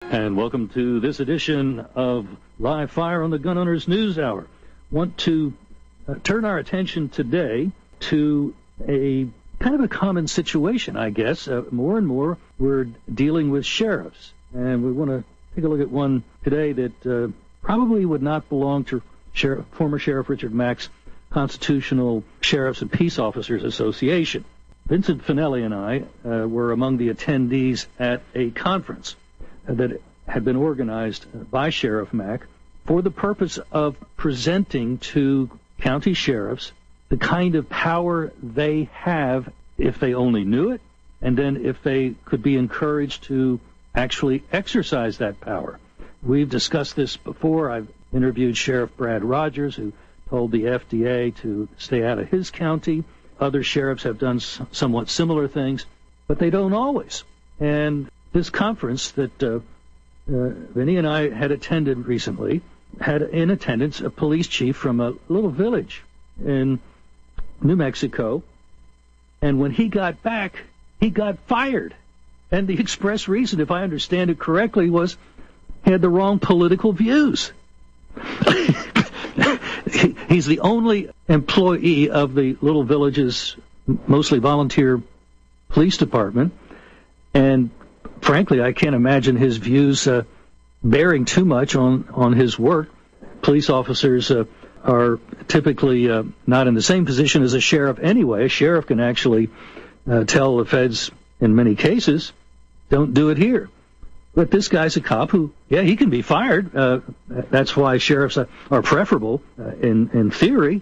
And welcome to this edition of Live Fire on the Gun Owners News Hour. Want to turn our attention today to a kind of a common situation, I guess. More and more we're dealing with sheriffs. And we want to take a look at one today that probably would not belong to former Sheriff Richard Mack's Constitutional Sheriffs and Peace Officers Association. Vincent Finelli and I were among the attendees at a conference that had been organized by Sheriff Mack for the purpose of presenting to county sheriffs the kind of power they have if they only knew it, and then if they could be encouraged to actually exercise that power. We've discussed this before. I've interviewed Sheriff Brad Rogers, who told the FDA to stay out of his county. Other sheriffs have done somewhat similar things, but they don't always. And this conference that Vinny and I had attended recently had in attendance a police chief from a little village in New Mexico. And when he got back, he got fired. And the express reason, if I understand it correctly, was he had the wrong political views. He's the only employee of the little village's mostly volunteer police department. And frankly, I can't imagine his views bearing too much on his work. Police officers are typically not in the same position as a sheriff anyway. A sheriff can actually tell the feds, in many cases, don't do it here. But this guy's a cop who, yeah, he can be fired. That's why sheriffs are preferable in theory.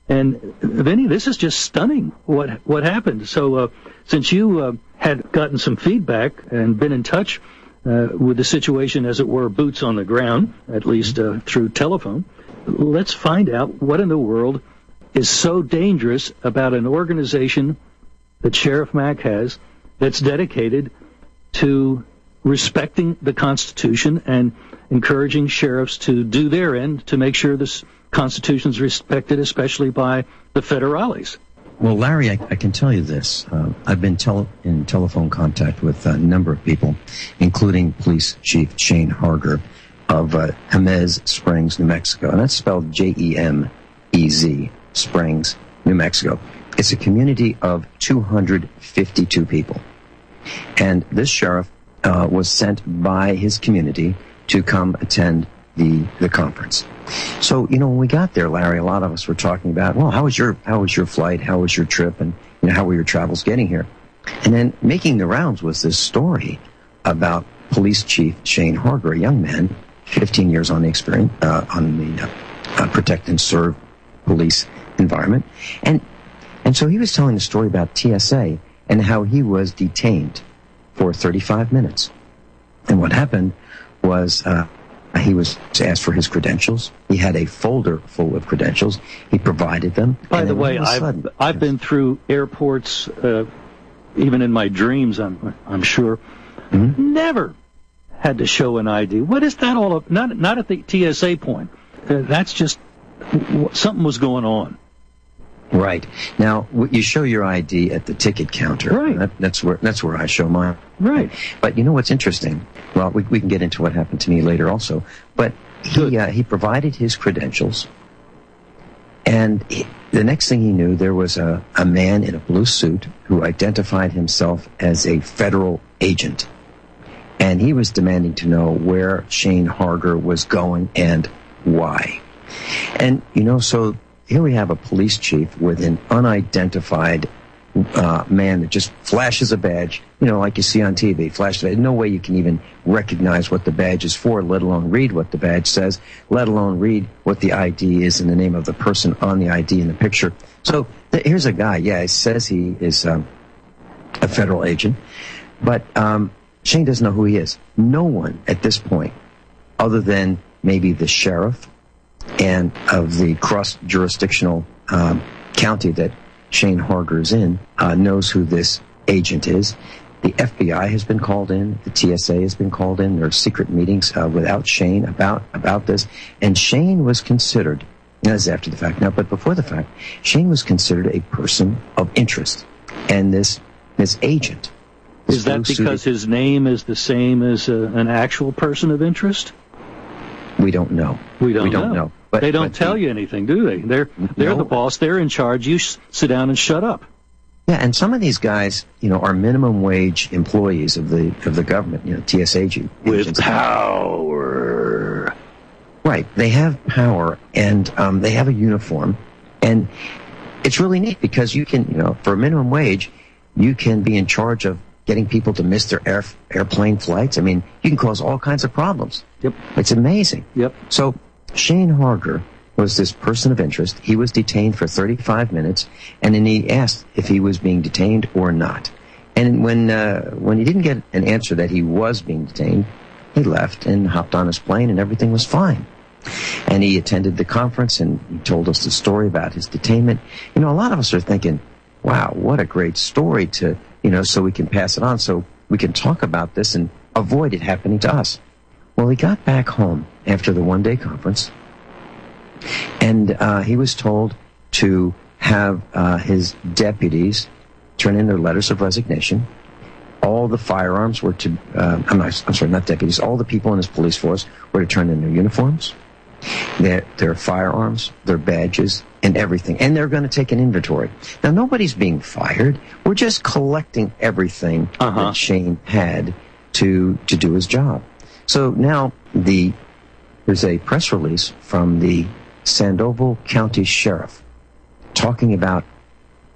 And Vinny, this is just stunning what happened. So since you had gotten some feedback and been in touch with the situation, as it were, boots on the ground, at least through telephone, let's find out what in the world is so dangerous about an organization that Sheriff Mack has that's dedicated to respecting the Constitution and encouraging sheriffs to do their end to make sure this Constitution is respected, especially by the federales. Well, Larry, I can tell you this. I've been in telephone contact with a number of people, including Police Chief Shane Harger of Jemez Springs, New Mexico. And that's spelled J-E-M-E-Z, Springs, New Mexico. It's a community of 252 people. And this sheriff was sent by his community to come attend the conference. So, when we got there, Larry, a lot of us were talking about, well, how was your flight? How was your trip? And, how were your travels getting here? And then making the rounds was this story about Police Chief Shane Harger, a young man, 15 years on the experience, on the protect and serve police environment. And so he was telling the story about TSA and how he was detained for 35 minutes. And what happened was he was asked for his credentials. He had a folder full of credentials. He provided them. By the way, I've been through airports, even in my dreams, I'm sure. Mm-hmm. Never had to show an ID. What is that all about? Not at the TSA point. That's just something was going on. Right. Now, you show your ID at the ticket counter. Right. That's where I show mine. Right. But you know what's interesting? Well, we can get into what happened to me later also. But he provided his credentials, and the next thing he knew, there was a man in a blue suit who identified himself as a federal agent. And he was demanding to know where Shane Harger was going and why. And, so here we have a police chief with an unidentified man that just flashes a badge, like you see on TV, flashes a badge. No way you can even recognize what the badge is for, let alone read what the badge says, let alone read what the ID is and the name of the person on the ID in the picture. So here's a guy, he says he is a federal agent, but Shane doesn't know who he is. No one at this point, other than maybe the sheriff and of the cross-jurisdictional county that Shane Harger is in, knows who this agent is. The FBI has been called in. The TSA has been called in. There are secret meetings without Shane about this. And Shane was considered, this is after the fact now, but before the fact, Shane was considered a person of interest. And this agent, Is that because his name is the same as an actual person of interest? We don't know. We don't know. But they don't tell you anything, do they? They're the boss. They're in charge. You sit down and shut up. Yeah, and some of these guys, are minimum wage employees of the government, TSA with power. Right. They have power, and they have a uniform, and it's really neat because you can, for a minimum wage, you can be in charge of getting people to miss their airplane flights. I mean, you can cause all kinds of problems. Yep. It's amazing. Yep. So Shane Harger was this person of interest. He was detained for 35 minutes, and then he asked if he was being detained or not. And when he didn't get an answer that he was being detained, he left and hopped on his plane, and everything was fine. And he attended the conference, and he told us the story about his detainment. A lot of us are thinking, wow, what a great story to, so we can pass it on, so we can talk about this and avoid it happening to us. Well, he got back home after the one-day conference, and he was told to have his deputies turn in their letters of resignation. All the firearms were to, not deputies, all the people in his police force were to turn in their uniforms, their firearms, their badges, and everything. And they're going to take an inventory. Now, nobody's being fired. We're just collecting everything that Shane had to do his job. So now there's a press release from the Sandoval County Sheriff talking about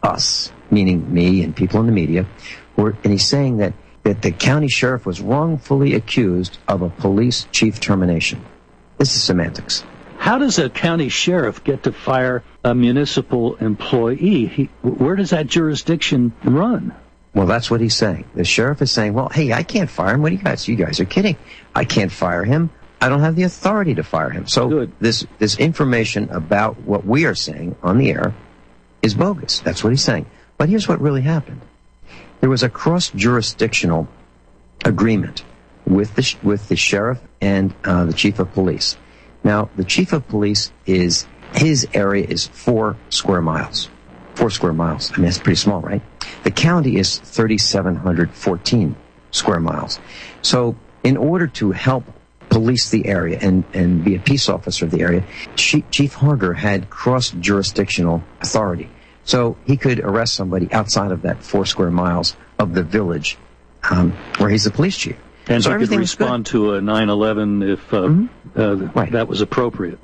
us, meaning me and people in the media, and he's saying that the county sheriff was wrongfully accused of a police chief termination. This is semantics. How does a county sheriff get to fire a municipal employee? Where does that jurisdiction run? Well, that's what he's saying. The sheriff is saying, well, hey, I can't fire him. What do you guys? You guys are kidding. I can't fire him. I don't have the authority to fire him. So this information about what we are saying on the air is bogus. That's what he's saying. But here's what really happened. There was a cross-jurisdictional agreement with the sheriff and the chief of police. Now, the chief of police his area is 4 square miles. 4 square miles. I mean, that's pretty small, right? The county is 3,714 square miles. So in order to help police the area and be a peace officer of the area, Chief Harger had cross-jurisdictional authority. So he could arrest somebody outside of that 4 square miles of the village where he's the police chief. And so he could respond to a 9/11 if that was appropriate.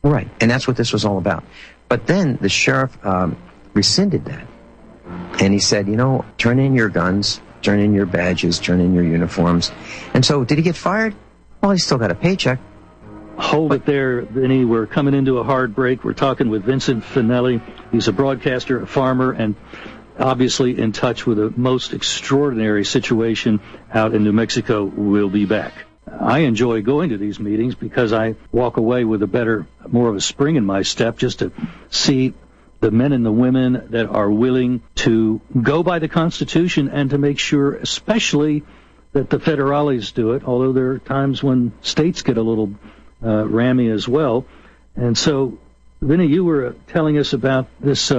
Right, and that's what this was all about. But then the sheriff rescinded that. And he said, turn in your guns, turn in your badges, turn in your uniforms. And so did he get fired? Well, he still got a paycheck. Hold it there, Vinny. We're coming into a hard break. We're talking with Vincent Finelli. He's a broadcaster, a farmer, and obviously in touch with a most extraordinary situation out in New Mexico. We'll be back. I enjoy going to these meetings because I walk away with more of a spring in my step just to see the men and the women that are willing to go by the Constitution and to make sure, especially, that the federales do it, although there are times when states get a little rammy as well. And so, Vinny, you were telling us about this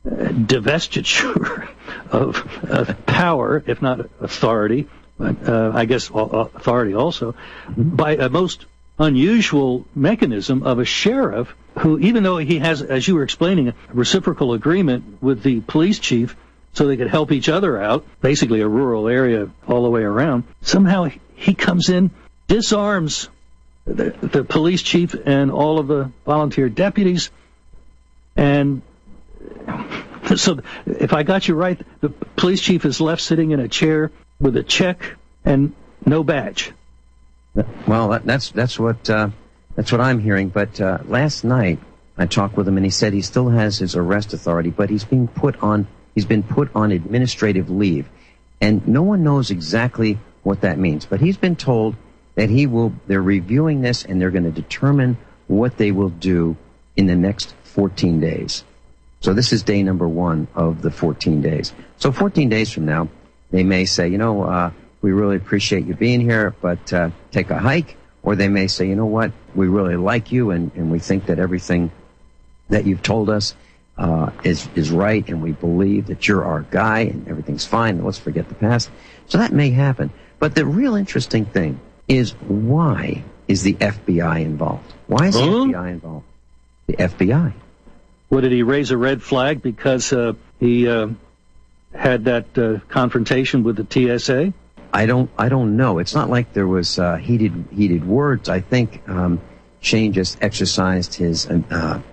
divestiture of power, if not authority, but I guess authority also, by a most unusual mechanism of a sheriff who, even though he has, as you were explaining, a reciprocal agreement with the police chief so they could help each other out, basically a rural area all the way around, somehow he comes in, disarms the police chief and all of the volunteer deputies, and so if I got you right, the police chief is left sitting in a chair with a check and no badge. Well, that's what I'm hearing. But last night I talked with him, and he said he still has his arrest authority, but he's been put on administrative leave, and no one knows exactly what that means. But he's been told that they're reviewing this, and they're going to determine what they will do in the next 14 days. So this is day number 1 of the 14 days. So 14 days from now, they may say, we really appreciate you being here, but take a hike. Or they may say, you know what, we really like you, and we think that everything that you've told us is right, and we believe that you're our guy, and everything's fine, and let's forget the past. So that may happen. But the real interesting thing is, why is the FBI involved? Why is the FBI involved? The FBI. What, did he raise a red flag because he had that confrontation with the TSA? I don't know. It's not like there was heated words. I think Shane just exercised his Bill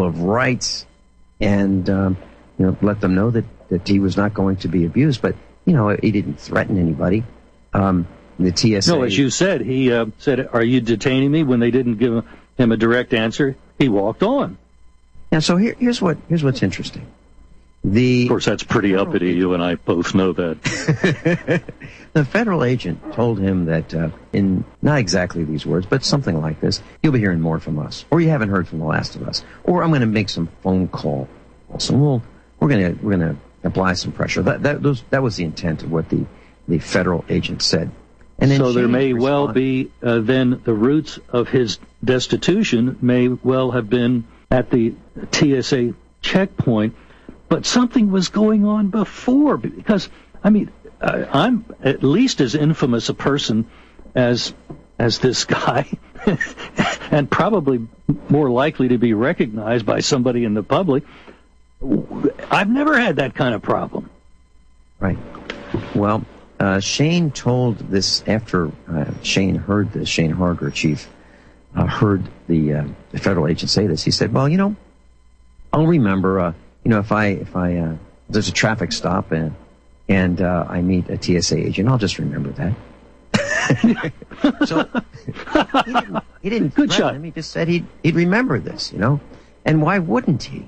of Rights and let them know that he was not going to be abused. But he didn't threaten anybody. The TSA. No, as you said, he said, "Are you detaining me?" When they didn't give him a direct answer, he walked on. Yeah. So here's what's interesting. Of course, that's pretty uppity. You and I both know that. The federal agent told him that, in not exactly these words, but something like this: "You'll be hearing more from us, or you haven't heard from the last of us, or I'm going to make some phone calls, and we're going to apply some pressure." That was the intent of what the federal agent said. And then so there may well be then the roots of his destitution may well have been at the TSA checkpoint. But something was going on before, because, I'm at least as infamous a person as this guy, and probably more likely to be recognized by somebody in the public. I've never had that kind of problem. Right. Well, Shane told this after Shane heard this. Shane Harger, chief, heard the federal agent say this. He said, "Well, I'll remember. If there's a traffic stop and I meet a TSA agent, I'll just remember that." So he didn't Good shot. him. He just said he'd remember this, And why wouldn't he?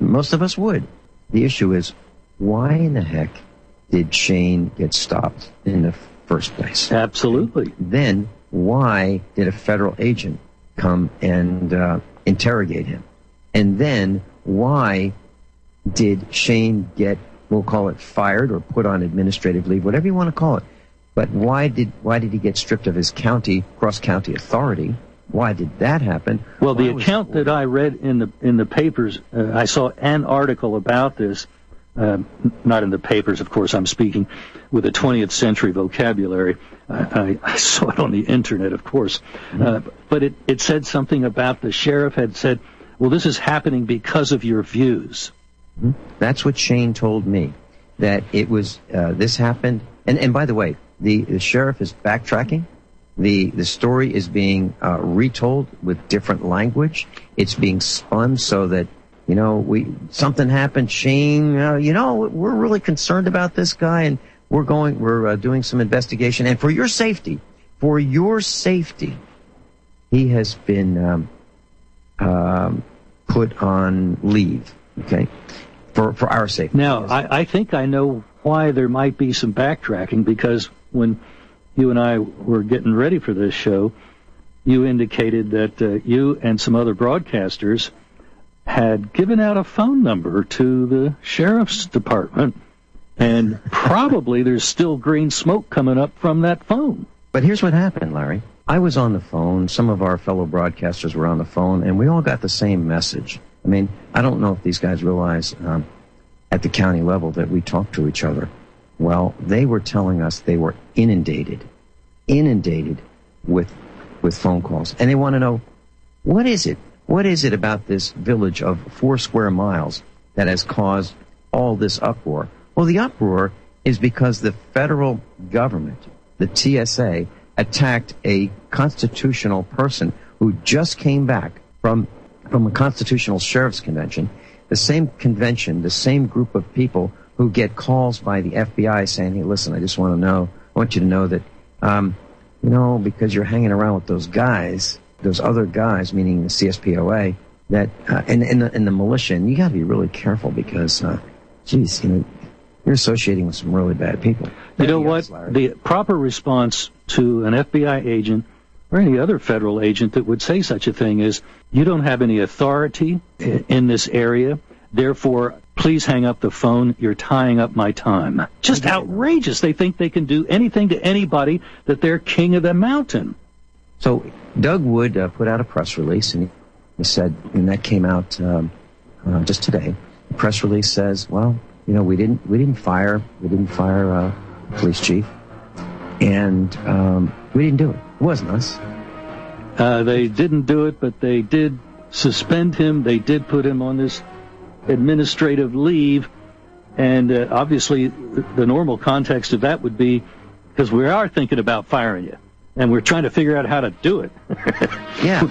Most of us would. The issue is, why in the heck did Shane get stopped in the first place? Absolutely. Then why did a federal agent come and interrogate him? And then why did Shane get, we'll call it, fired or put on administrative leave, whatever you want to call it? But why did he get stripped of his cross-county authority? Why did that happen? Well, the account that I read in the papers, I saw an article about this. Not in the papers, of course. I'm speaking with a 20th century vocabulary. I saw it on the internet, of course. But it said something about the sheriff had said, "Well, this is happening because of your views." That's what Shane told me, that it was, this happened. And by the way, the sheriff is backtracking. The story is being retold with different language. It's being spun so that, something happened. Shane, we're really concerned about this guy, and we're doing some investigation. And for your safety, he has been put on leave. Okay, for our safety. Now, I think I know why there might be some backtracking, because when you and I were getting ready for this show, you indicated that you and some other broadcasters had given out a phone number to the sheriff's department, and probably there's still green smoke coming up from that phone. But here's what happened, Larry. I was on the phone, some of our fellow broadcasters were on the phone, and we all got the same message. I don't know if these guys realize at the county level that we talk to each other. Well, they were telling us they were inundated with phone calls. And they want to know, what is it about this village of 4 square miles that has caused all this uproar? Well, the uproar is because the federal government, the TSA, attacked a constitutional person who just came back from a constitutional sheriff's convention, the same convention, the same group of people who get calls by the FBI saying, "Hey, listen, I want you to know that, because you're hanging around with those other guys, meaning the CSPOA, that, and the militia, and you got to be really careful because, you're associating with some really bad people." You know what? The proper response to an FBI agent or any other federal agent that would say such a thing is, "You don't have any authority in this area, therefore please hang up the phone. You're tying up my time." Just outrageous. They think they can do anything to anybody, that they're king of the mountain. So Doug Wood put out a press release, and he said, and that came out just today. The press release says, well, we didn't fire police chief, and we didn't do it. It wasn't us. They didn't do it, but they did suspend him. They did put him on this administrative leave, and obviously the normal context of that would be because we are thinking about firing you, and we're trying to figure out how to do it. Yeah.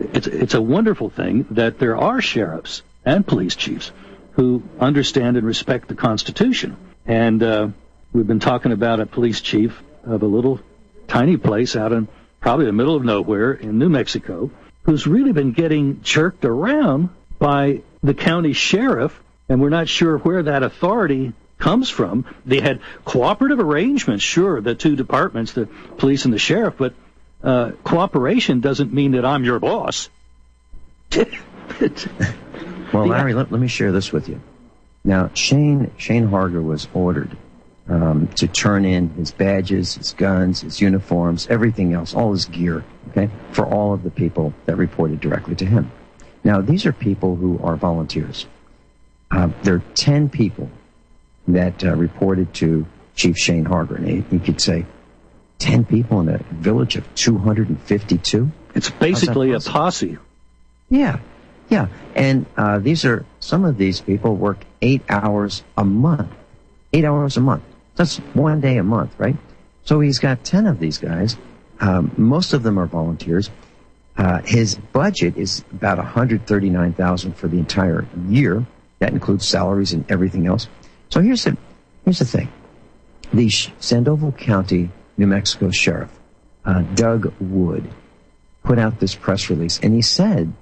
It's a wonderful thing that there are sheriffs and police chiefs who understand and respect the Constitution. And we've been talking about a police chief of a little tiny place out in probably the middle of nowhere in New Mexico who's really been getting jerked around by the county sheriff, and we're not sure where that authority comes from. They had cooperative arrangements, sure, the two departments, the police and the sheriff, but cooperation doesn't mean that I'm your boss. Well, Larry, let me share this with you. Now, Shane Harger was ordered to turn in his badges, his guns, his uniforms, everything else, all his gear, okay, for all of the people that reported directly to him. Now, these are people who are volunteers. There are 10 people that reported to Chief Shane Harger. And you could say 10 people in a village of 252? It's basically a posse. Yeah. And some of these people work 8 hours a month. 8 hours a month. That's 1 day a month, right? So he's got 10 of these guys. Most of them are volunteers. His budget is about $139,000 for the entire year. That includes salaries and everything else. So here's the thing. The Sandoval County, New Mexico Sheriff, Doug Wood, put out this press release, and he said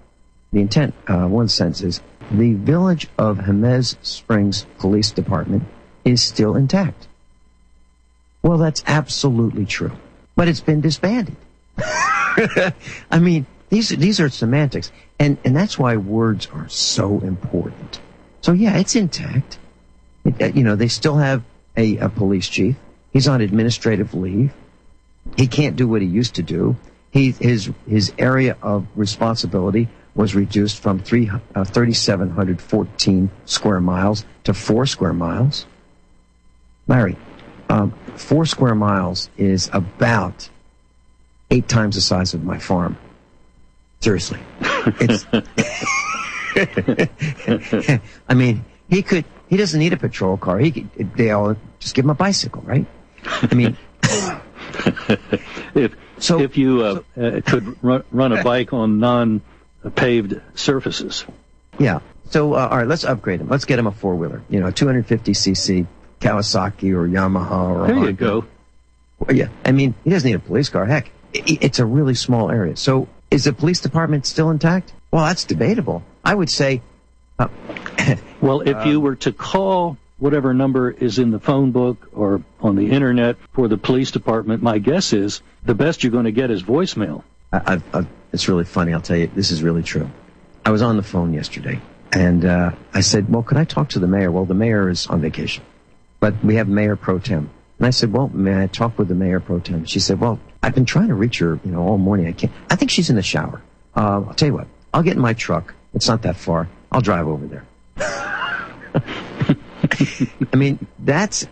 the intent, one sentence is, the village of Jemez Springs Police Department is still intact. Well, that's absolutely true, but it's been disbanded. I mean, these are semantics, and that's why words are so important. So yeah, it's intact. They still have a police chief. He's on administrative leave. He can't do what he used to do. His area of responsibility was reduced from 3,714 square miles to 4 square miles. Larry, 4 square miles is about 8 times the size of my farm. Seriously. It's I mean, he doesn't need a patrol car. They all just give him a bicycle, right? I mean, if you could run a bike on non-paved surfaces. Yeah. So, all right, let's upgrade him. Let's get him a 4-wheeler. 250cc Kawasaki or Yamaha or There Harger. you go. Yeah. I mean, he doesn't need a police car. Heck, it's a really small area. So, is the police department still intact? Well, that's debatable. I would say... well, if you were to call whatever number is in the phone book or on the internet for the police department, my guess is the best you're going to get is voicemail. It's really funny. I'll tell you, this is really true. I was on the phone yesterday, and I said, well, could I talk to the mayor? Well, the mayor is on vacation, but we have Mayor Pro Tem. And I said, well, may I talk with the Mayor Pro Tem? She said, well, I've been trying to reach her, all morning. I can't. I think she's in the shower. I'll tell you what. I'll get in my truck. It's not that far. I'll drive over there. I mean, that's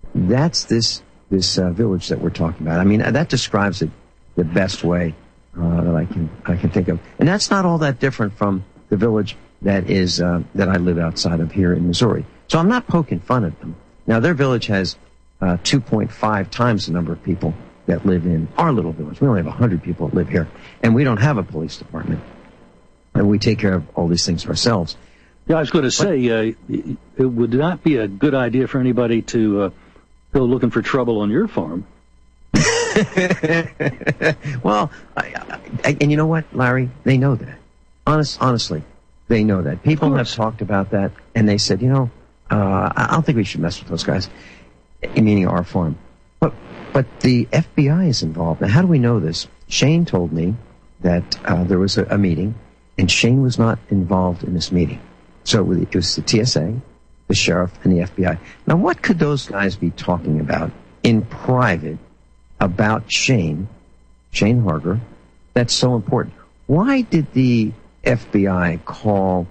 this village that we're talking about. I mean, that describes it the best way that I can think of. And that's not all that different from the village that I live outside of here in Missouri. So I'm not poking fun at them. Now, their village has 2.5 times the number of people that live in our little village. We only have 100 people that live here, and we don't have a police department. And we take care of all these things ourselves. Yeah, I was going to say, it would not be a good idea for anybody to go looking for trouble on your farm. Well, and you know what, Larry? They know that. Honestly, they know that. People have talked about that, and they said, I don't think we should mess with those guys, meaning our farm. But the FBI is involved. Now, how do we know this? Shane told me that there was a meeting, and Shane was not involved in this meeting. So it was the TSA, the sheriff, and the FBI. Now, what could those guys be talking about in private about Shane Harger? That's so important. Why did the FBI call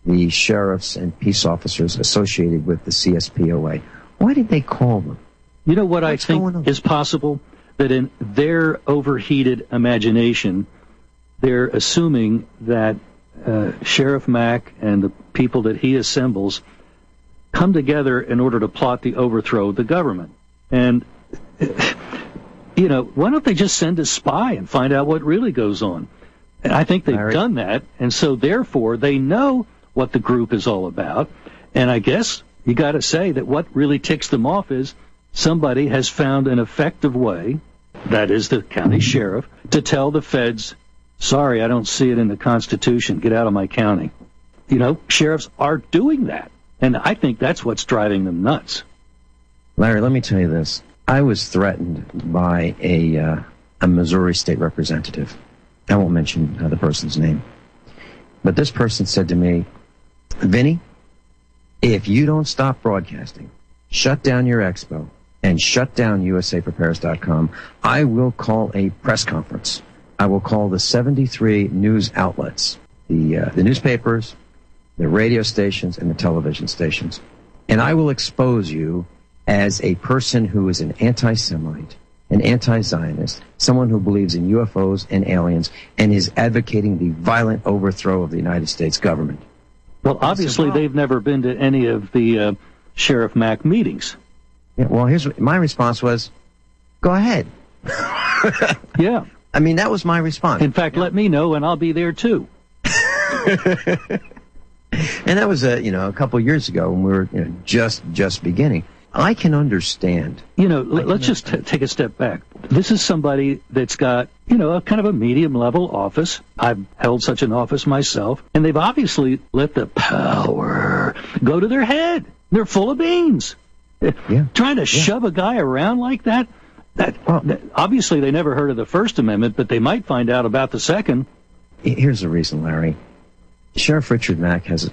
the sheriffs and peace officers associated with the CSPOA. Why did they call them? You know what I think is possible? That in their overheated imagination, they're assuming that Sheriff Mack and the people that he assembles come together in order to plot the overthrow of the government. And, why don't they just send a spy and find out what really goes on? And I think they've done that, and so therefore they know what the group is all about. And I guess you got to say that what really ticks them off is somebody has found an effective way, that is the county sheriff, to tell the feds, sorry, I don't see it in the Constitution. Get out of my county. Sheriffs are doing that. And I think that's what's driving them nuts. Larry, let me tell you this. I was threatened by a Missouri state representative. I won't mention the person's name. But this person said to me, Vinny, if you don't stop broadcasting, shut down your expo, and shut down usaprepares.com, I will call a press conference. I will call the 73 news outlets, the newspapers, the radio stations, and the television stations. And I will expose you as a person who is an anti-Semite, an anti-Zionist, someone who believes in UFOs and aliens, and is advocating the violent overthrow of the United States government. Well, obviously, they've never been to any of the Sheriff Mack meetings. Yeah, well, here's my response was, go ahead. Yeah. I mean, that was my response. In fact, let me know, and I'll be there, too. And that was, a couple of years ago when we were just beginning. I can understand. Let's just take a step back. This is somebody that's got, a kind of a medium-level office. I've held such an office myself. And they've obviously let the power go to their head. They're full of beans. Yeah. Trying to shove a guy around like that, obviously they never heard of the First Amendment, but they might find out about the Second. Here's the reason, Larry. Sheriff Richard Mack has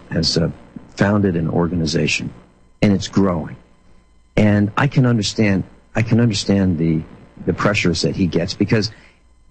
founded an organization, and it's growing. And I can understand the pressures that he gets, because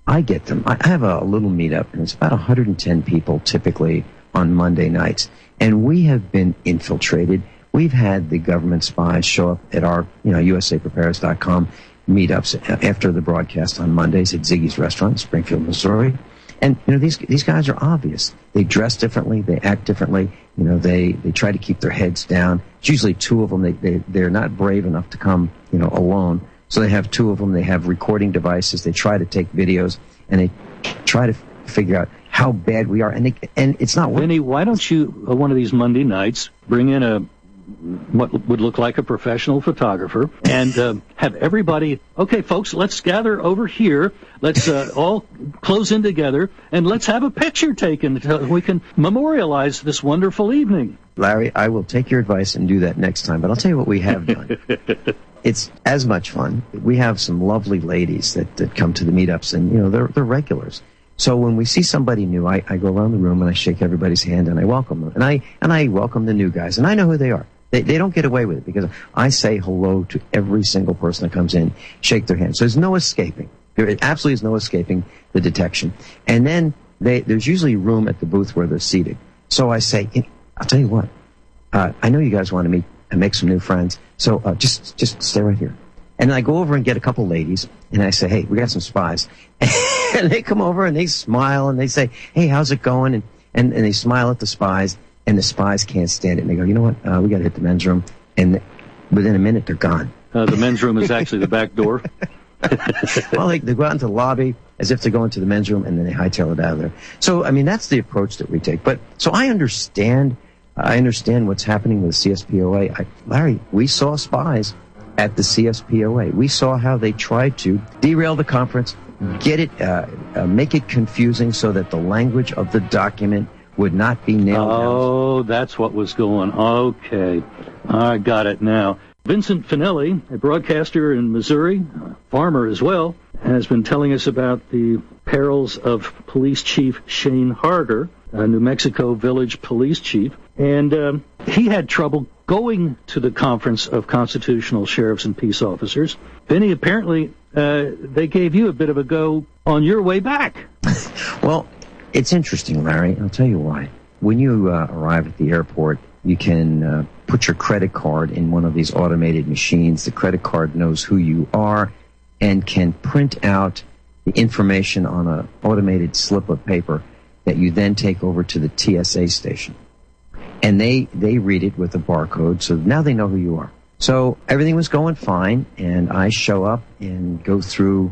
I get them. I have a little meetup, and it's about 110 people typically on Monday nights, and we have been infiltrated. We've had the government spies show up at our, usaprepares.com meetups after the broadcast on Mondays at Ziggy's Restaurant in Springfield, Missouri. And, these guys are obvious. They dress differently. They act differently. They try to keep their heads down. It's usually two of them. They're not brave enough to come, alone. So they have two of them. They have recording devices. They try to take videos, and they try to figure out how bad we are. And it's not working. Vinny, why don't you, one of these Monday nights, bring in what would look like a professional photographer, and have everybody, okay, folks, let's gather over here. Let's all close in together, and let's have a picture taken so we can memorialize this wonderful evening. Larry, I will take your advice and do that next time, but I'll tell you what we have done. It's as much fun. We have some lovely ladies that come to the meetups, and, they're regulars. So when we see somebody new, I go around the room and I shake everybody's hand and I welcome them. And I welcome the new guys, and I know who they are. They don't get away with it, because I say hello to every single person that comes in, shake their hand. So there's no escaping. There absolutely is no escaping the detection. And then there's usually room at the booth where they're seated. So I say, I'll tell you what, I know you guys want to meet and make some new friends, so just stay right here. And I go over and get a couple ladies, and I say, hey, we got some spies. And they come over and they smile and they say, hey, how's it going? And they smile at the spies. And the spies can't stand it. And they go, you know what? We got to hit the men's room. And within a minute, they're gone. The men's room is actually the back door. Well, they go out into the lobby as if they're going to the men's room, and then they hightail it out of there. So, that's the approach that we take. But so I understand what's happening with the CSPOA. Larry, we saw spies at the CSPOA. We saw how they tried to derail the conference, get it, make it confusing so that the language of the document would not be nailed down. Oh, that's what was going on. Okay. I got it now. Vincent Finelli, a broadcaster in Missouri, a farmer as well, has been telling us about the perils of Police Chief Shane Harger, a New Mexico village police chief. And he had trouble going to the Conference of Constitutional Sheriffs and Peace Officers. Vinny, apparently they gave you a bit of a go on your way back. Well, it's interesting, Larry. I'll tell you why. when you arrive at the airport, you can put your credit card in one of these automated machines. The credit card knows who you are and can print out the information on an automated slip of paper that you then take over to the TSA station. And they read it with a barcode, so now they know who you are. So everything was going fine, and I show up and go through,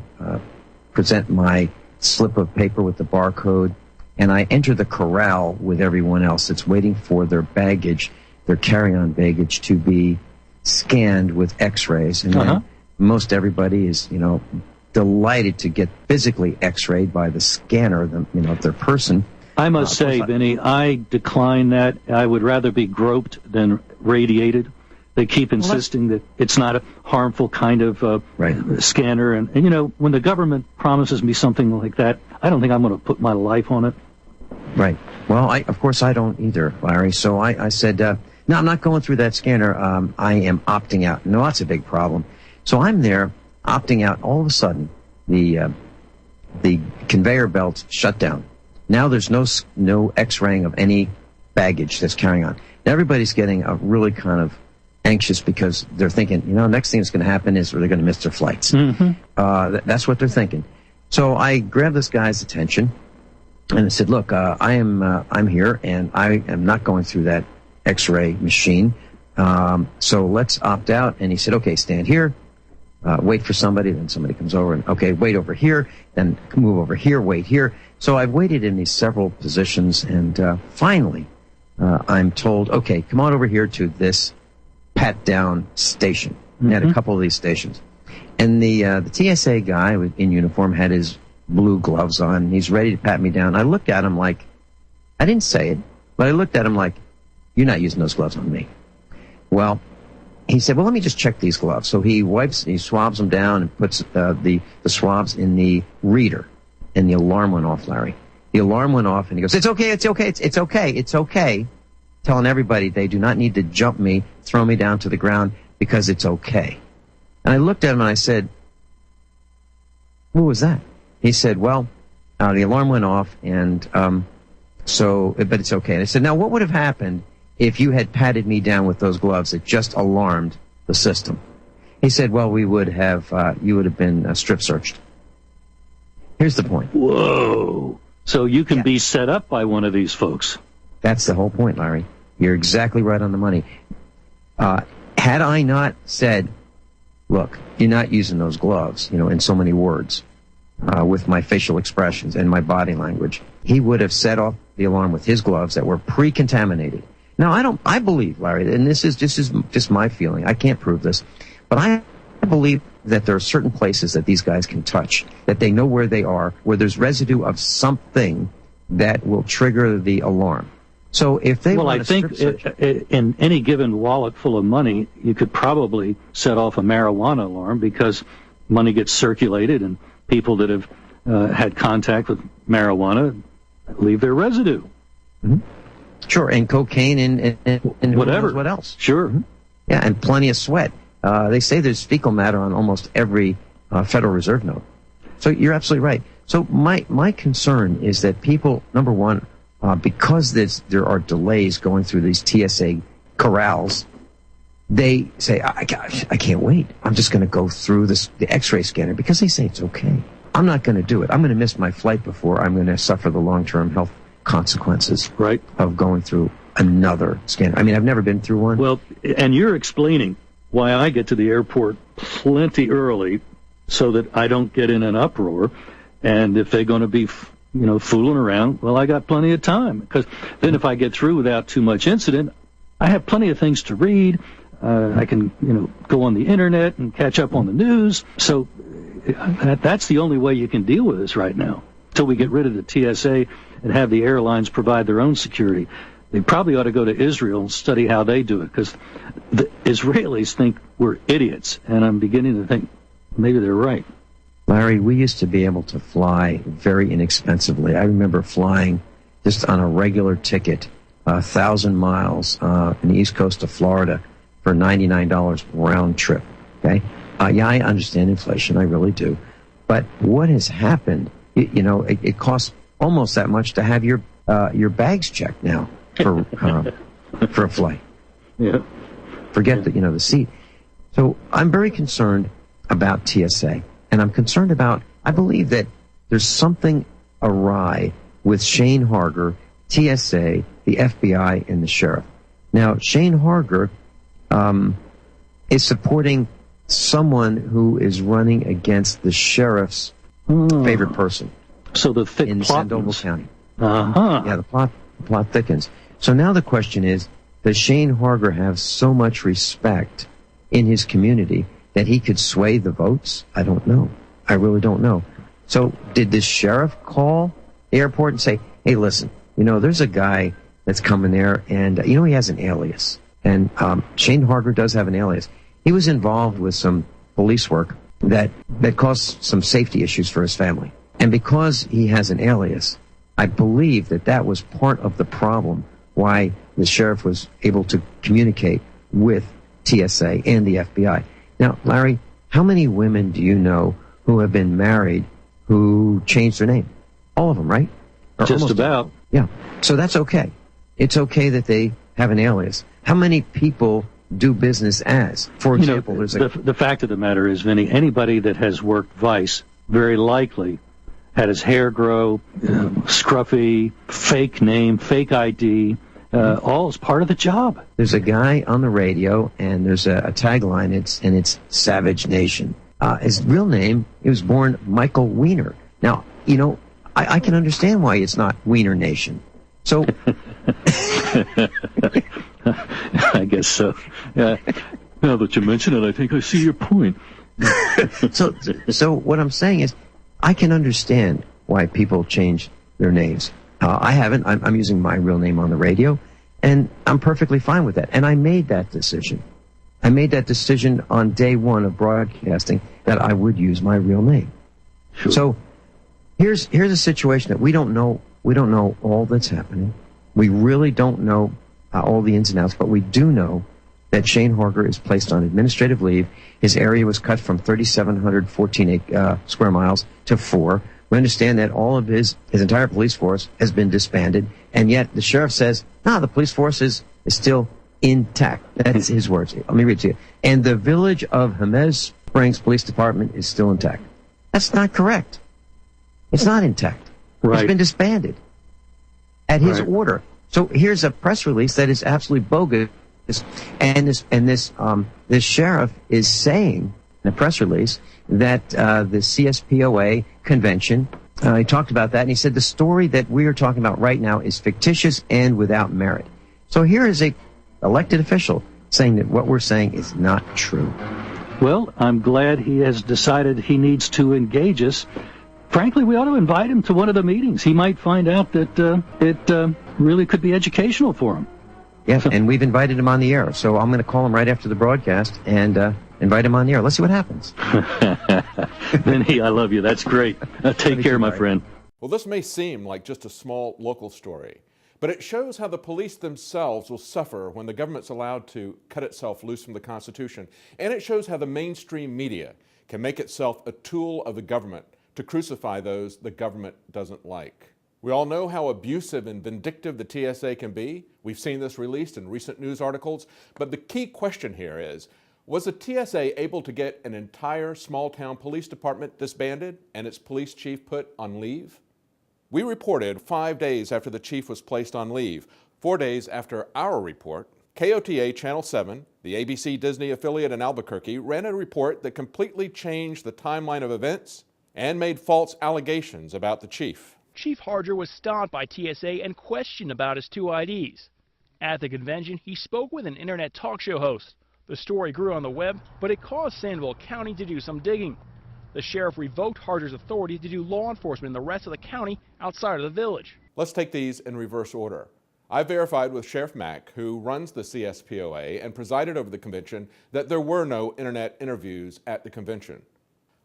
present my slip of paper with the barcode, and I enter the corral with everyone else that's waiting for their baggage, their carry-on baggage, to be scanned with X-rays. And then most everybody is, delighted to get physically X-rayed by the scanner, of their person. I must say, Vinny, I decline that. I would rather be groped than radiated. They keep insisting that it's not a harmful kind of scanner. And, when the government promises me something like that, I don't think I'm going to put my life on it. Right. Well, of course I don't either, Larry. So I said, no, I'm not going through that scanner. I am opting out. No, that's a big problem. So I'm there opting out. All of a sudden, the conveyor belt shut down. Now there's no X-raying of any baggage that's carrying on. Now everybody's getting really kind of anxious because they're thinking, next thing that's going to happen is they're going to miss their flights. That's what they're thinking. So I grabbed this guy's attention and I said, look, I'm here and I am not going through that X-ray machine. So let's opt out. And he said, okay, stand here, wait for somebody. Then somebody comes over and, okay, wait over here, then move over here, wait here. So I've waited in these several positions and finally I'm told, okay, come on over here to this pat-down station. They had a couple of these stations. And the TSA guy in uniform had his blue gloves on. He's ready to pat me down. I looked at him like, I didn't say it, but I looked at him like, you're not using those gloves on me. Well, he said, well, let me just check these gloves. So he swabs them down and puts the swabs in the reader. And the alarm went off, Larry. The alarm went off, and he goes, it's okay, it's okay, it's okay, it's okay. Telling everybody they do not need to jump me, throw me down to the ground, because it's okay. And I looked at him and I said, what was that? He said, well, the alarm went off, and but it's okay. And I said, now what would have happened if you had patted me down with those gloves that just alarmed the system? He said, well, you would have been strip searched. Here's the point. Whoa. So you can be set up by one of these folks. That's the whole point, Larry. You're exactly right on the money. Had I not said, look, you're not using those gloves, in so many words, with my facial expressions and my body language, he would have set off the alarm with his gloves that were pre-contaminated. Now, I believe, Larry, and this is just my feeling. I can't prove this, but I believe that there are certain places that these guys can touch, that they know where they are, where there's residue of something that will trigger the alarm. So if they I think in any given wallet full of money, you could probably set off a marijuana alarm because money gets circulated and people that have had contact with marijuana leave their residue. Mm-hmm. Sure, and cocaine and whatever. What else? Sure. Mm-hmm. Yeah, and plenty of sweat. They say there's fecal matter on almost every Federal Reserve note. So you're absolutely right. So my concern is that people, number one, because there are delays going through these TSA corrals, they say, I can't wait. I'm just going to go through the X-ray scanner because they say it's okay. I'm not going to do it. I'm going to miss my flight before I'm going to suffer the long-term health consequences of going through another scanner. I mean, I've never been through one. Well, and you're explaining why I get to the airport plenty early so that I don't get in an uproar. And if they're going to be, fooling around, well, I got plenty of time. Because then if I get through without too much incident, I have plenty of things to read. I can, go on the internet and catch up on the news. So that's the only way you can deal with this right now. Until we get rid of the TSA and have the airlines provide their own security. They probably ought to go to Israel and study how they do it, because the Israelis think we're idiots, and I'm beginning to think maybe they're right. Larry, we used to be able to fly very inexpensively. I remember flying just on a regular ticket, 1,000 miles on the east coast of Florida for $99 round trip. Okay? I understand inflation, I really do. But what has happened, it costs almost that much to have your your bags checked now for a flight. Yeah. Forget the seat. So I'm very concerned about TSA, and I'm concerned about. I believe that there's something awry with Shane Harger, TSA, the FBI, and the sheriff. Now, Shane Harger is supporting someone who is running against the sheriff's favorite person. So the thick in plot Sandoval County. Uh-huh. Yeah, the plot thickens. So now the question is, does Shane Harger have so much respect in his community that he could sway the votes? I don't know. I really don't know. So did the sheriff call the airport and say, hey, listen, there's a guy that's coming there, and, he has an alias. And Shane Harger does have an alias. He was involved with some police work that caused some safety issues for his family. And because he has an alias, I believe that was part of the problem why the sheriff was able to communicate with TSA and the FBI. Now, Larry, how many women do you know who have been married who changed their name? All of them, right? Or just about. Yeah. So that's okay. It's okay that they have an alias. How many people do business as? For example, there's the fact of the matter is, Vinny, anybody that has worked Vice very likely had his hair grow, scruffy, fake name, fake ID, all as part of the job. There's a guy on the radio, and there's a tagline, it's Savage Nation. His real name, he was born Michael Wiener. Now, I can understand why it's not Wiener Nation. So... I guess so. Yeah. Now that you mention it, I think I see your point. So what I'm saying is, I can understand why people change their names. I haven't. I'm using my real name on the radio, and I'm perfectly fine with that. And I made that decision. I made that decision on day one of broadcasting that I would use my real name. Sure. So here's a situation that we don't know. We don't know all that's happening. We really don't know all the ins and outs, but we do know that Shane Harger is placed on administrative leave. His area was cut from 3,714 square miles to 4. We understand that all of his entire police force has been disbanded, and yet the sheriff says, no, the police force is still intact. That's his words. Let me read to you. And the village of Jemez Springs Police Department is still intact. That's not correct. It's not intact. Right. It's been disbanded at his order. So here's a press release that is absolutely bogus, and this sheriff is saying in a press release that the CSPOA convention. He talked about that, and he said the story that we are talking about right now is fictitious and without merit. So here is a elected official saying that what we're saying is not true. Well, I'm glad he has decided he needs to engage us. Frankly, we ought to invite him to one of the meetings. He might find out that it really could be educational for him. Yes, and we've invited him on the air. So I'm going to call him right after the broadcast and invite him on the air. Let's see what happens. Vinny, I love you. That's great. Take care, my friend. Well, this may seem like just a small local story, but it shows how the police themselves will suffer when the government's allowed to cut itself loose from the Constitution. And it shows how the mainstream media can make itself a tool of the government to crucify those the government doesn't like. We all know how abusive and vindictive the TSA can be. We've seen this released in recent news articles. But the key question here is, was the TSA able to get an entire small-town police department disbanded and its police chief put on leave? We reported 5 days after the chief was placed on leave. 4 days after our report, KOTA Channel 7, the ABC Disney affiliate in Albuquerque, ran a report that completely changed the timeline of events and made false allegations about the chief. Chief Harger was stopped by TSA and questioned about his 2 IDs. At the convention, he spoke with an internet talk show host. The story grew on the web, but it caused Sandoval County to do some digging. The sheriff revoked Harger's authority to do law enforcement in the rest of the county outside of the village. Let's take these in reverse order. I verified with Sheriff Mack, who runs the CSPOA and presided over the convention, that there were no internet interviews at the convention.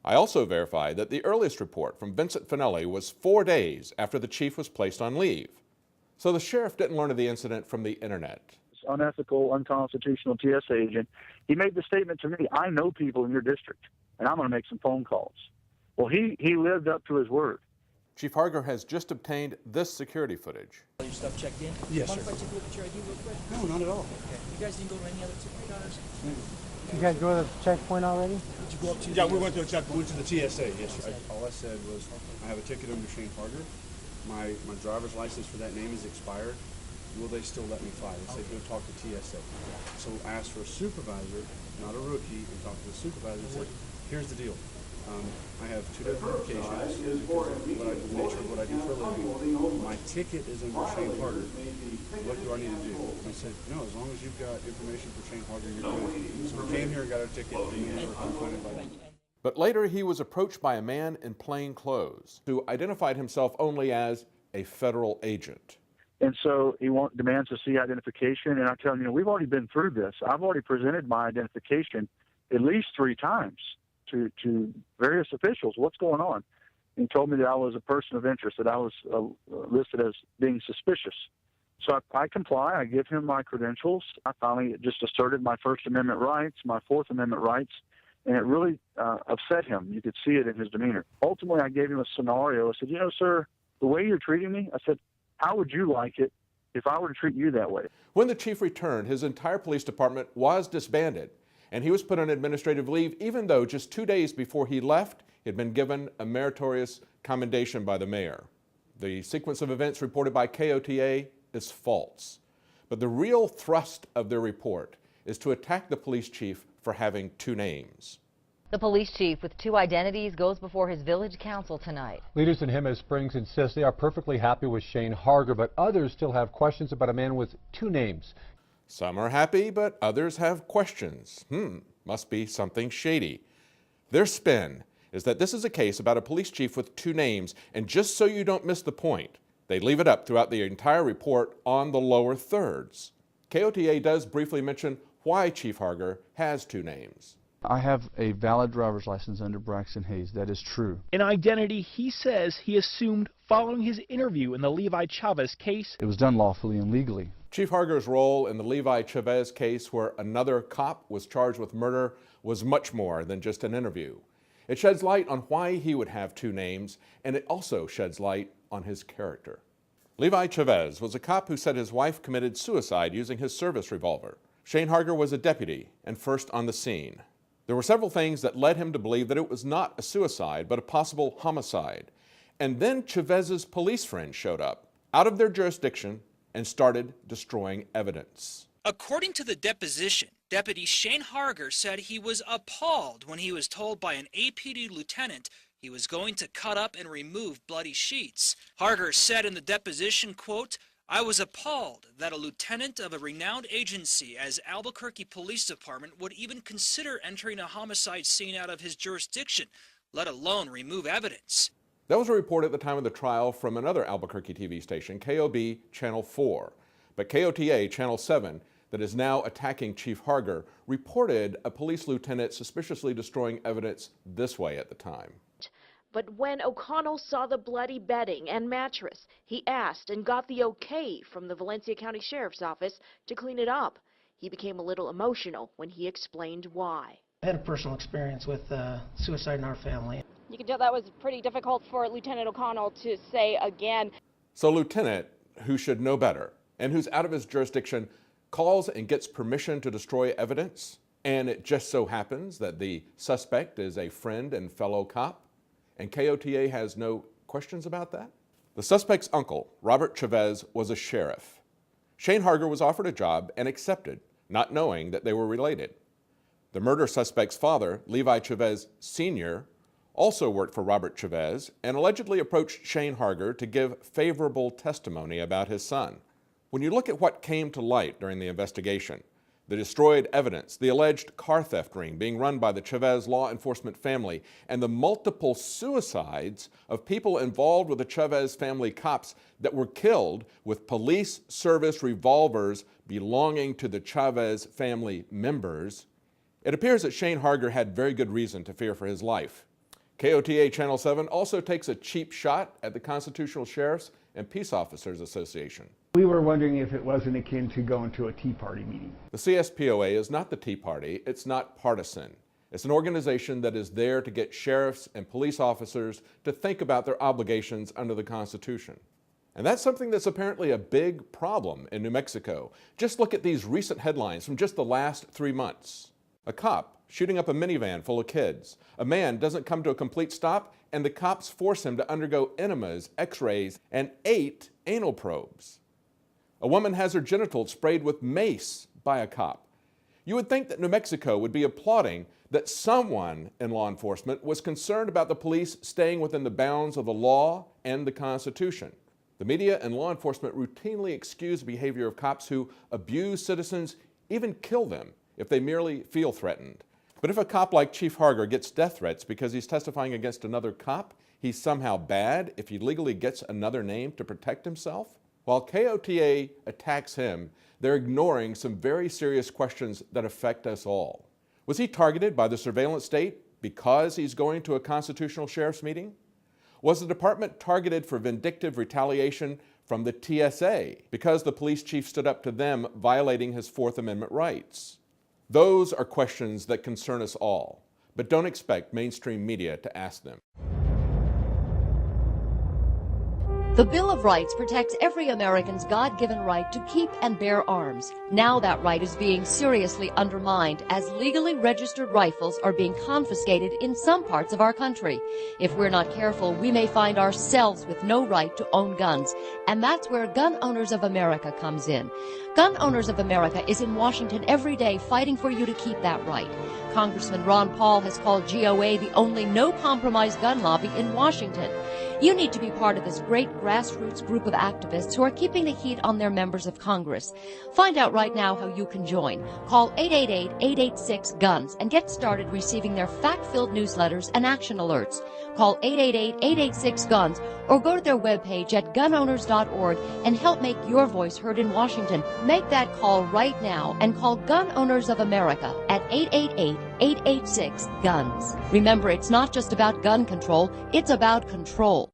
I also verified that the earliest report from Vincent Finelli was 4 days after the chief was placed on leave. So the sheriff didn't learn of the incident from the internet. Unethical, unconstitutional TSA agent. He made the statement to me, I know people in your district, and I'm going to make some phone calls. Well, he lived up to his word. Chief Harger has just obtained this security footage. All your stuff checked in? Yes, Mind sir. if I take a look at your ID real quick? No, not at all. Okay. You guys didn't go to any other ticket counters? You guys go to the checkpoint already? Did you go up to Yeah, we went to a check. We went to the TSA. Yes, sir. All I said was, I have a ticket under Shane Harger. My driver's license for that name is expired. Will they still let me fly? They said, go talk to TSA. So I asked for a supervisor, not a rookie, and talked to the supervisor and said, here's the deal. I have 2 different applications because of the nature of what I do for a living. My ticket is under Shane Harger. What do I need to do? And I said, no, as long as you've got information for Shane Harger, you're good. So we came here and got our ticket, and we were confronted by them. But later he was approached by a man in plain clothes who identified himself only as a federal agent. And so he demands to see identification, and I tell him, we've already been through this. I've already presented my identification at least 3 times to various officials. What's going on? And he told me that I was a person of interest, that I was listed as being suspicious. So I comply. I give him my credentials. I finally just asserted my First Amendment rights, my Fourth Amendment rights, and it really upset him. You could see it in his demeanor. Ultimately, I gave him a scenario. I said, sir, the way you're treating me, I said, how would you like it if I were to treat you that way? When the chief returned, his entire police department was disbanded, and he was put on administrative leave, even though just 2 days before he left, he had been given a meritorious commendation by the mayor. The sequence of events reported by KOTA is false, but the real thrust of their report is to attack the police chief for having 2 names. The police chief with 2 identities goes before his village council tonight. Leaders in Jemez Springs insist they are perfectly happy with Shane Harger, but others still have questions about a man with 2 names. Some are happy, but others have questions. Must be something shady. Their spin is that this is a case about a police chief with 2 names, and just so you don't miss the point, they leave it up throughout the entire report on the lower thirds. KOTA does briefly mention why Chief Harger has 2 names. I have a valid driver's license under Braxton Hayes. That is true. An identity he says he assumed following his interview in the Levi Chavez case. It was done lawfully and legally. Chief Harger's role in the Levi Chavez case, where another cop was charged with murder, was much more than just an interview. It sheds light on why he would have 2 names, and it also sheds light on his character. Levi Chavez was a cop who said his wife committed suicide using his service revolver. Shane Harger was a deputy and first on the scene. There were several things that led him to believe that it was not a suicide, but a possible homicide. And then Chavez's police friends showed up, out of their jurisdiction, and started destroying evidence. According to the deposition, Deputy Shane Harger said he was appalled when he was told by an APD lieutenant he was going to cut up and remove bloody sheets. Harger said in the deposition, quote, I was appalled that a lieutenant of a renowned agency as Albuquerque Police Department would even consider entering a homicide scene out of his jurisdiction, let alone remove evidence. That was a report at the time of the trial from another Albuquerque TV station, KOB Channel 4. But KOTA Channel 7, that is now attacking Chief Harger, reported a police lieutenant suspiciously destroying evidence this way at the time. But when O'Connell saw the bloody bedding and mattress, he asked and got the okay from the Valencia County Sheriff's Office to clean it up. He became a little emotional when he explained why. I had a personal experience with suicide in our family. You can tell that was pretty difficult for Lieutenant O'Connell to say again. So Lieutenant, who should know better and who's out of his jurisdiction, calls and gets permission to destroy evidence, and it just so happens that the suspect is a friend and fellow cop, and KOTA has no questions about that? The suspect's uncle, Robert Chavez, was a sheriff. Shane Harger was offered a job and accepted, not knowing that they were related. The murder suspect's father, Levi Chavez Sr., also worked for Robert Chavez and allegedly approached Shane Harger to give favorable testimony about his son. When you look at what came to light during the investigation, the destroyed evidence, the alleged car theft ring being run by the Chavez law enforcement family, and the multiple suicides of people involved with the Chavez family cops that were killed with police service revolvers belonging to the Chavez family members, it appears that Shane Harger had very good reason to fear for his life. KOTA Channel 7 also takes a cheap shot at the Constitutional Sheriffs and Peace Officers Association. We were wondering if it wasn't akin to going to a Tea Party meeting. The CSPOA is not the Tea Party. It's not partisan. It's an organization that is there to get sheriffs and police officers to think about their obligations under the Constitution. And that's something that's apparently a big problem in New Mexico. Just look at these recent headlines from just the last 3 months. A cop shooting up a minivan full of kids. A man doesn't come to a complete stop, and the cops force him to undergo enemas, x-rays, and 8 anal probes. A woman has her genitals sprayed with mace by a cop. You would think that New Mexico would be applauding that someone in law enforcement was concerned about the police staying within the bounds of the law and the Constitution. The media and law enforcement routinely excuse the behavior of cops who abuse citizens, even kill them if they merely feel threatened. But if a cop like Chief Harger gets death threats because he's testifying against another cop, he's somehow bad if he legally gets another name to protect himself? While KOTA attacks him, they're ignoring some very serious questions that affect us all. Was he targeted by the surveillance state because he's going to a constitutional sheriff's meeting? Was the department targeted for vindictive retaliation from the TSA because the police chief stood up to them violating his Fourth Amendment rights? Those are questions that concern us all, but don't expect mainstream media to ask them. The Bill of Rights protects every American's God-given right to keep and bear arms. Now that right is being seriously undermined as legally registered rifles are being confiscated in some parts of our country. If we're not careful, we may find ourselves with no right to own guns, and that's where Gun Owners of America comes in. Gun Owners of America is in Washington every day fighting for you to keep that right. Congressman Ron Paul has called GOA the only no-compromise gun lobby in Washington. You need to be part of this great grassroots group of activists who are keeping the heat on their members of Congress. Find out right now how you can join. Call 888-886-GUNS and get started receiving their fact-filled newsletters and action alerts. Call 888-886-GUNS or go to their webpage at gunowners.org and help make your voice heard in Washington. Make that call right now and call Gun Owners of America at 888-886-GUNS. Remember, it's not just about gun control, it's about control.